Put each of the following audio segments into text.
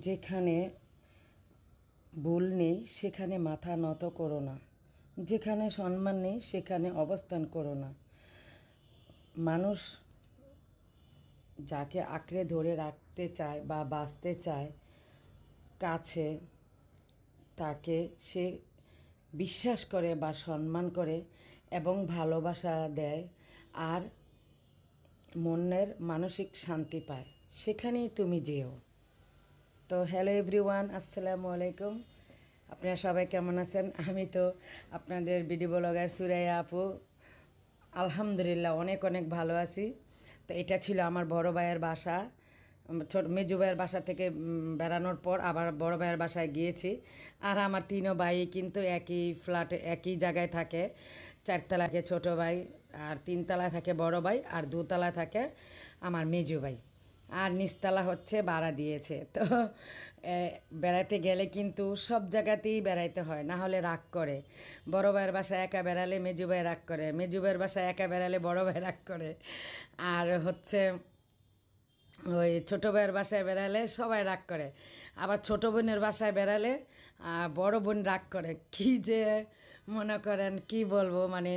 যেখানে ভুল নেই সেখানে মাথা নত করো না, যেখানে সম্মান নেই সেখানে অবস্থান করো না। মানুষ যাকে আঁকড়ে ধরে রাখতে চায় বা বাঁচতে চায় কাছে, তাকে সে বিশ্বাস করে বা সম্মান করে এবং ভালোবাসা দেয় আর মনের মানসিক শান্তি পায়, সেখানেই তুমি যেও। তো হ্যালো এভরিওয়ান, আসসালামু আলাইকুম। আপনারা সবাই কেমন আছেন? আমি তো আপনাদের ভিডিও ব্লগার সুরাইয়া আপু, আলহামদুলিল্লাহ অনেক অনেক ভালো আছি। তো এটা ছিল আমার বড় ভাইয়ের বাসা। ছোট মেজো ভাইয়ের বাসা থেকে বেড়ানোর পর আবার বড় ভাইয়ের বাসায় গিয়েছি। আর আমার তিনও ভাই কিন্তু একই ফ্ল্যাটে একই জায়গায় থাকে। চারতলায় ছোট ভাই, আর তিনতলায় থাকে বড় ভাই, আর দোতলায় থাকে আমার মেজো ভাই, আর নিচতলা হচ্ছে ভাড়া দিয়েছে। তো বেড়াতে গেলে কিন্তু সব জায়গাতেই বেড়াইতে হয়, না হলে রাগ করে। বড় ভাইয়ের বাসায় একা বেড়ালে মেজো ভাই রাগ করে, মেজো ভাইয়ের বাসায় একা বেড়ালে বড় ভাই রাগ করে, আর হচ্ছে ওই ছোটো ভাইয়ের বাসায় বেড়ালে সবাই রাগ করে। আবার ছোটো বোনের বাসায় বেড়ালে বড় বোন রাগ করে। কি যে মনে করেন কি বলবো, মানে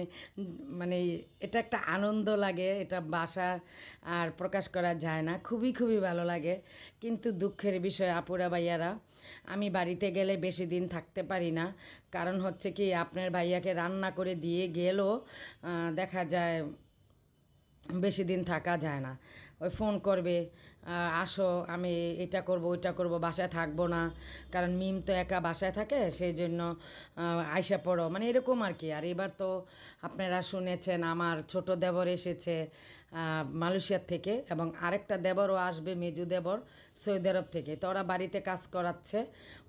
মানে এটা একটা আনন্দ লাগে, এটা বাসা আর প্রকাশ করা যায় না। খুবই খুবই ভালো লাগে। কিন্তু দুঃখের বিষয় আপুরা ভাইয়ারা, আমি বাড়িতে গেলে বেশি দিন থাকতে পারি না। কারণ হচ্ছে কি, আপনার ভাইয়াকে রান্না করে দিয়ে গেলেও দেখা যায় বেশি দিন থাকা যায় না। ওই ফোন করবে, আসো আমি এটা করব ওইটা করব, বাসায় থাকবো না। কারণ মিম তো একা বাসায় থাকে, সেই জন্য আইসা পড়ো, মানে এরকম আর কি। আর এবার তো আপনারা শুনেছেন আমার ছোট দেবর এসেছে মালয়েশিয়ার থেকে, এবং আরেকটা দেবরও আসবে, মেজু দেবর, সৌদি আরব থেকে। তো ওরা বাড়িতে কাজ করাচ্ছে,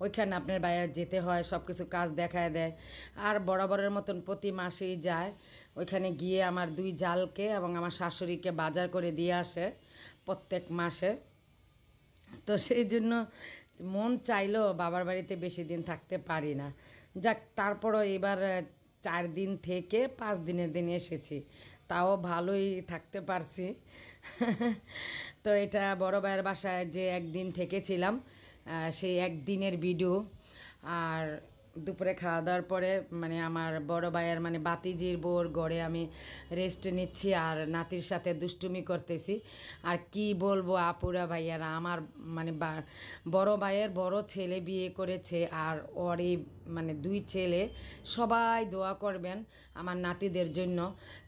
ওইখানে আপনার বাইরে যেতে হয়, সব কিছু কাজ দেখায় দেয়। আর বরাবরের মতন প্রতি মাসেই যায়, ওইখানে গিয়ে আমার দুই জালকে এবং আমার শাশুড়িকে বাজার করে দিয়ে আসে প্রত্যেক মাসে। তো সেই জন্য মন চাইলেও বাবার বাড়িতে বেশি দিন থাকতে পারি না। যাক, তারপরও এবার 4 দিন থেকে 5 দিনের দিন এসেছি, তাও ভালোই থাকতে পারছি। তো এটা বড় ভাইয়ের বাসায় যে একদিন থেকেছিলাম, সেই একদিনের ভিডিও। আর দুপুরে খাওয়া দাওয়ার পরে মানে আমার বড় ভাইয়ের মানে বাতিজির বোর ঘরে আমি রেস্ট নিচ্ছি আর নাতির সাথে দুষ্টুমি করতেছি। আর কি বলবো আপুরা ভাইয়ারা, আমার মানে বড় ভাইয়ের বড় ছেলে বিয়ে করেছে, আর ওর এই মানে 2 ছেলে। সবাই দোয়া করবেন আমার নাতিদের জন্য।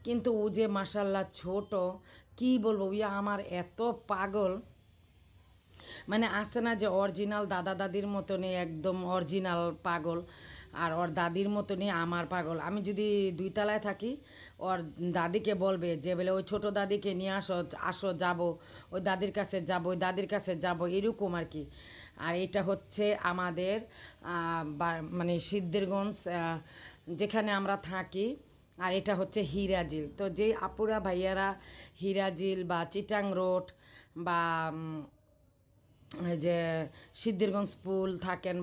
কিন্তু ও যে মাশাল্লাহ ছোট, কি বলবো, ওই আমার এত পাগল, মানে আসছে না যে অরিজিনাল দাদা দাদির মতনই একদম অরিজিনাল পাগল। আর ওর দাদির মতনই আমার পাগল। আমি যদি 2 তলায় থাকি, ওর দাদিকে বলবে যে বলে ওই ছোটো দাদিকে নিয়ে আসো, আসো যাবো, ওই দাদির কাছে যাবো, ওই দাদির কাছে যাবো, এরকম আর কি। আর এটা হচ্ছে আমাদের মানে সিদ্ধিরগঞ্জ, যেখানে আমরা থাকি। আর এটা হচ্ছে হিরাজিল। তো যেই আপুরা ভাইয়ারা হিরাজিল বা চিটাং রোড বা এই যে সিদ্ধিরগঞ্জ পুল থাকেন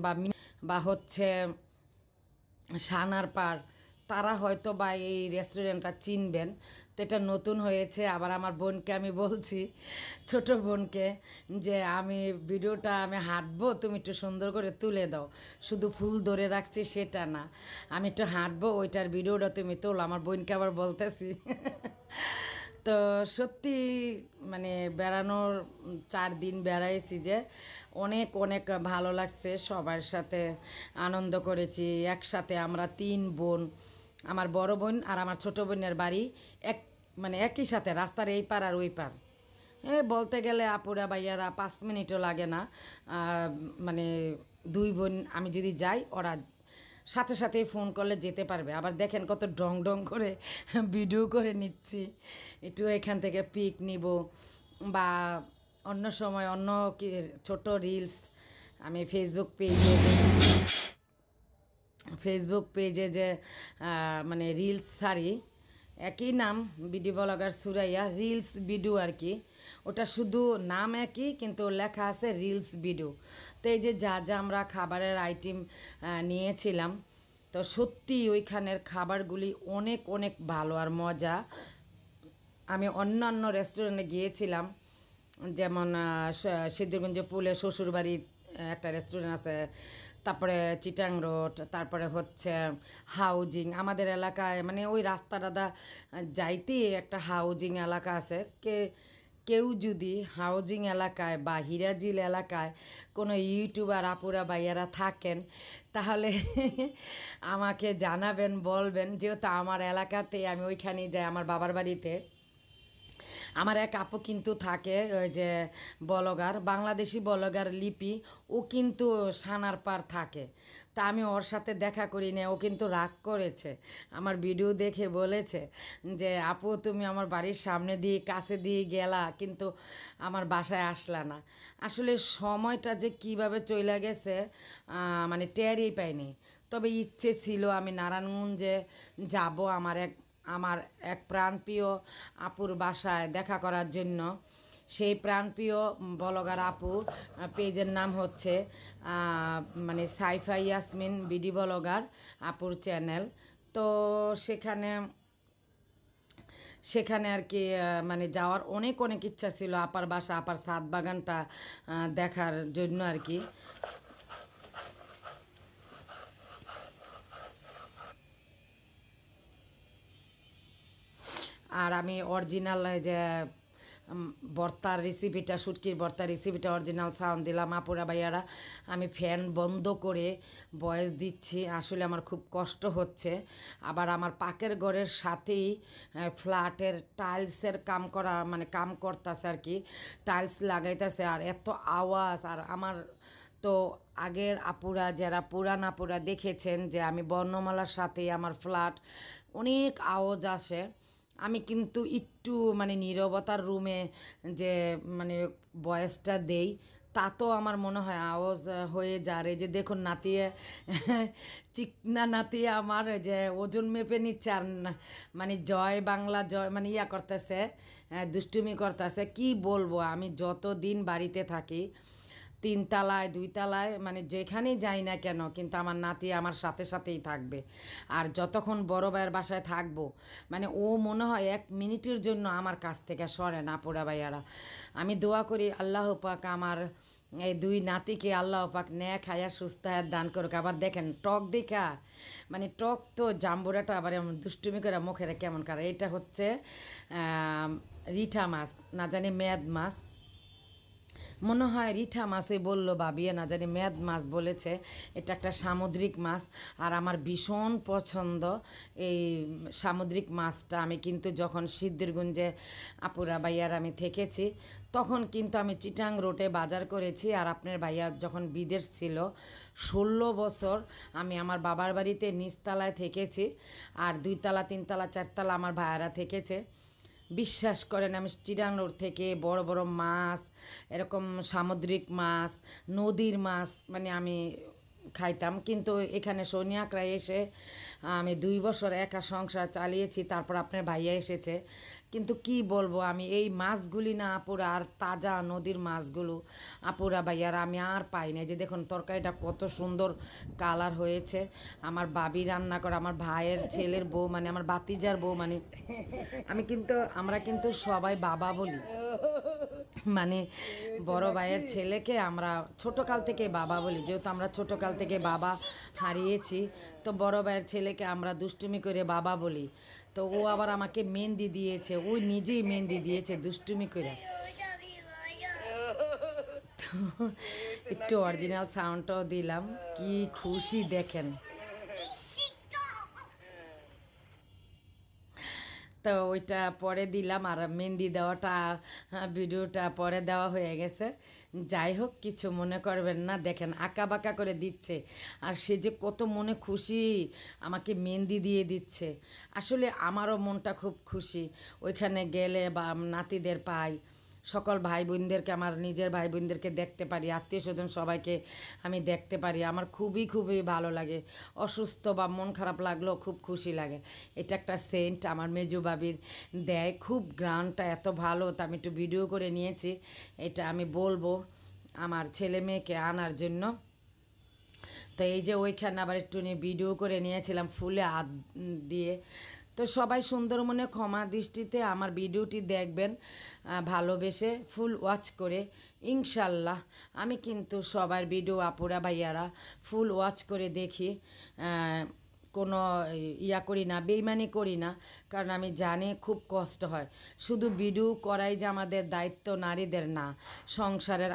বা হচ্ছে সানার পাড়, তারা হয়তো বা এই রেস্টুরেন্টটা চিনবেন। তো এটা নতুন হয়েছে। আবার আমার বোনকে আমি বলছি, ছোট বোনকে, যে আমি ভিডিওটা আমি হাঁটবো, তুমি একটু সুন্দর করে তুলে দাও। শুধু ফুল ধরে রাখছি সেটা না, আমি একটু হাঁটবো, ওইটার ভিডিওটা তুমি তোলো। আমার বোনকে আবার বলতেছি। তো সত্যি মানে বেড়ানোর 4 দিন বেড়াইছি যে, অনেক অনেক ভালো লাগছে, সবার সাথে আনন্দ করেছি একসাথে। আমরা 3 বোন, আমার বড় বোন আর আমার ছোট বোনের বাড়ি এক, মানে একই সাথে, রাস্তার এই পার আর ওই পার। বলতে গেলে আপুরা ভাইয়ারা 5 মিনিটও লাগে না। মানে 2 বোন আমি যদি যাই, ওরা সাথে সাথেই ফোন করলে যেতে পারবে। আবার দেখেন কত ডং ডং করে ভিডিও করে নিচ্ছি, একটু এখান থেকে পিক নিব, বা অন্য সময় অন্য কি ছোট রিলস আমি ফেসবুক পেজে যে মানে রিলস ছাড়ি, একই নাম, video blogger Suraiya reels video আর কি। ওটা শুধু নাম একই, কিন্তু লেখা আছে রিলস ভিডিও। তো এই যে যা যা আমরা খাবারের আইটেম নিয়েছিলাম, তো সত্যি ওইখানের খাবারগুলি অনেক অনেক ভালো আর মজা। আমি অন্যান্য রেস্টুরেন্টে গিয়েছিলাম, যেমন সিদ্ধিরগঞ্জে পুলে শ্বশুরবাড়ি একটা রেস্টুরেন্ট আছে, তারপরে চিটাং রোড, তারপরে হচ্ছে হাউজিং আমাদের এলাকায়, মানে ওই রাস্তাটা যাইতেই একটা হাউজিং এলাকা আছে। কেউ যদি হাউজিং এলাকায় বা হিরাজিল এলাকায় কোনো ইউটিউবার আপুরা ভাইয়ারা থাকেন, তাহলে আমাকে জানাবেন, বলবেন, যেহেতু আমার এলাকাতে আমি ওইখানেই যাই আমার বাবার বাড়িতে। আমার এক আপু কিন্তু থাকে ওই যে বলগার, বাংলাদেশি বলগার লিপি, ও কিন্তু সানার পার থাকে। তা আমি ওর সাথে দেখা করি না, ও কিন্তু রাগ করেছে, আমার ভিডিও দেখে বলেছে যে আপু তুমি আমার বাড়ির সামনে দিয়ে কাছে দিয়ে গেলা কিন্তু আমার বাসায় আসলা না। আসলে সময়টা যে কিভাবে চলে গেছে মানে টেরই পাইনি। তবে ইচ্ছে ছিল আমি নারায়ণগঞ্জে যাব আমার এক প্রাণপ্রিয় আপুর বাসায় দেখা করার জন্য। সেই প্রাণপ্রিয় বলগার আপু পেজের নাম হচ্ছে মানে সাইফা ইয়াসমিন বিডি বলগার আপুর চ্যানেল। তো সেখানে সেখানে আর কি মানে যাওয়ার অনেক অনেক ইচ্ছা ছিল, আপার বাসা, আপার ছাদ বাগানটা দেখার জন্য আর কি। আর আমি অরিজিনাল যে ভর্তার রেসিপিটা, শুটকির ভর্তার রেসিপিটা অরিজিনাল সাউন্ড দিলাম আপুরা ভাইয়ারা। আমি ফ্যান বন্ধ করে ভয়েস দিচ্ছি, আসলে আমার খুব কষ্ট হচ্ছে। আবার আমার পাকের ঘরের সাথেই ফ্ল্যাটের টাইলসের কাম করা, মানে কাম করতেছে আর কি, টাইলস লাগাইতেছে, আর এত আওয়াজ। আর আমার তো আগের আপুরা যারা পুরান আপুরা দেখেছেন যে আমি বর্ণমালার সাথেই আমার ফ্ল্যাট, অনেক আওয়াজ আসে। আমি কিন্তু একটু মানে নীরবতার রুমে যে মানে ভয়েসটা দেই, তা তো আমার মনে হয় আওয়াজ হয়ে যায়। এই যে দেখুন নাতিয়ে চিকনা নাতিয়ে আমার ওই যে ওজন মেপে নিচ্ছে, আর মানে জয় বাংলা জয় মানে ইয়া করতেছে, দুষ্টুমি করতেছে। কি বলবো, আমি যতদিন বাড়িতে থাকি, তিনতলায় দুইতলায় মানে যেখানেই যাই না কেন, কিন্তু আমার নাতি আমার সাথে সাথেই থাকবে। আর যতক্ষণ বড় ভাইয়ের বাসায় থাকবো, মানে ও মনে হয় এক মিনিটের জন্য আমার কাছ থেকে সরে না পোড়া ভাইয়ারা। আমি দোয়া করি আল্লাহ পাক আমার এই দুই নাতিকে আল্লাহ পাক ন্যাক খায়া সুস্থ হায়াত দান করুক। আবার দেখেন টক দেখা, মানে টক তো জাম্বুরাটা আবার এমন দুষ্টুমি করে মুখের কেমন করে। এটা হচ্ছে রিঠা মাছ, না জানি মেয়াদ মাছ, মনে হয় রিঠা মাছই বললো ভাবিয়ে, না জানি মেয়াদ মাছ বলেছে। এটা একটা সামুদ্রিক মাছ, আর আমার ভীষণ পছন্দ এই সামুদ্রিক মাছটা। আমি কিন্তু যখন সিদ্ধিরগঞ্জে আপুরা ভাইয়ার আমি থেকেছি, তখন কিন্তু আমি চিটাং রোডে বাজার করেছি। আর আপনার ভাইয়া যখন বিদেশ ছিল 16 বছর আমি আমার বাবার বাড়িতে নিচতলায় থেকেছি, আর দুইতলা তিনতলা চারতলা আমার ভাইয়ারা থেকেছে। বিশ্বাস করেন আমি চিটাং রোড থেকে বড় বড় মাছ, এরকম সামুদ্রিক মাছ, নদীর মাছ মানে আমি খাইতাম। কিন্তু এখানে সোনিয়াকড়ায় এসে আমি 2 বছর একা সংসার চালিয়েছি, তারপর আপনার ভাইয়া এসেছে। কিন্তু কি বলবো, আমি এই মাছগুলি না আপুরা, আর তাজা নদীর মাছগুলো আপুরা ভাইয়ারা আমি আর পাই না। যে দেখুন তরকারিটা কত সুন্দর কালার হয়েছে। আমার বাবি রান্না করে, আমার ভাইয়ের ছেলের বউ মানে আমার বাতিজার বউ, মানে আমরা কিন্তু সবাই বাবা বলি, মানে বড় ভাইয়ের ছেলেকে আমরা ছোটকাল থেকে বাবা বলি। যেহেতু আমরা ছোটকাল থেকে বাবা হারিয়েছি, তো বড় ভাইয়ের ছেলেকে আমরা দুষ্টুমি করে বাবা বলি। তো ও আবার আমাকে মেহেন্দি দিয়েছে, ওই নিজেই মেহেন্দি দিয়েছে দুষ্টুমি করে। তো একটু অরিজিনাল সাউন্ডটাও দিলাম, কি খুশি দেখেন। তো ওইটা পরে দিলাম, আর মেহেন্দি দেওয়াটা ভিডিওটা পরে দেওয়া হয়ে গেছে। যাই হোক, কিছু মনে করবেন না, দেখেন আঁকা বাঁকা করে দিচ্ছে, আর সে যে কত মনে খুশি আমাকে মেহেন্দি দিয়ে দিচ্ছে। আসলে আমারও মনটা খুব খুশি ওইখানে গেলে, বা নাতিদের পাই, সকল ভাই বোনদেরকে, আমার নিজের ভাই বোনদেরকে দেখতে পারি, আত্মীয় স্বজন সবাইকে আমি দেখতে পারি, আমার খুবই খুবই ভালো লাগে। অসুস্থ বা মন খারাপ লাগলেও খুব খুশি লাগে। এটা একটা সেন্ট আমার মেজো বাবির দেয়, খুব গ্রানটা এত ভালো, তা আমি একটু ভিডিও করে নিয়েছি। এটা আমি বলবো আমার ছেলে মেয়েকে আনার জন্য। তো এই যে ওইখানে আবার একটু নিয়ে ভিডিও করে নিয়েছিলাম ফুলে হাত দিয়ে। তো সবাই সুন্দর মনে ক্ষমা দৃষ্টিতে আমার ভিডিওটি দেখবেন, ভালোবেসে ফুল ওয়াচ করে। ইনশাল্লাহ আমি কিন্তু সবার ভিডিও আপুরা ভাইয়ারা ফুল ওয়াচ করে দেখি, কোনো ইয়া করি না, বেইমানি করি না, কারণ আমি জানি খুব কষ্ট হয়। শুধু ভিডিও করাই যে আমাদের দায়িত্ব নারীদের না, সংসারের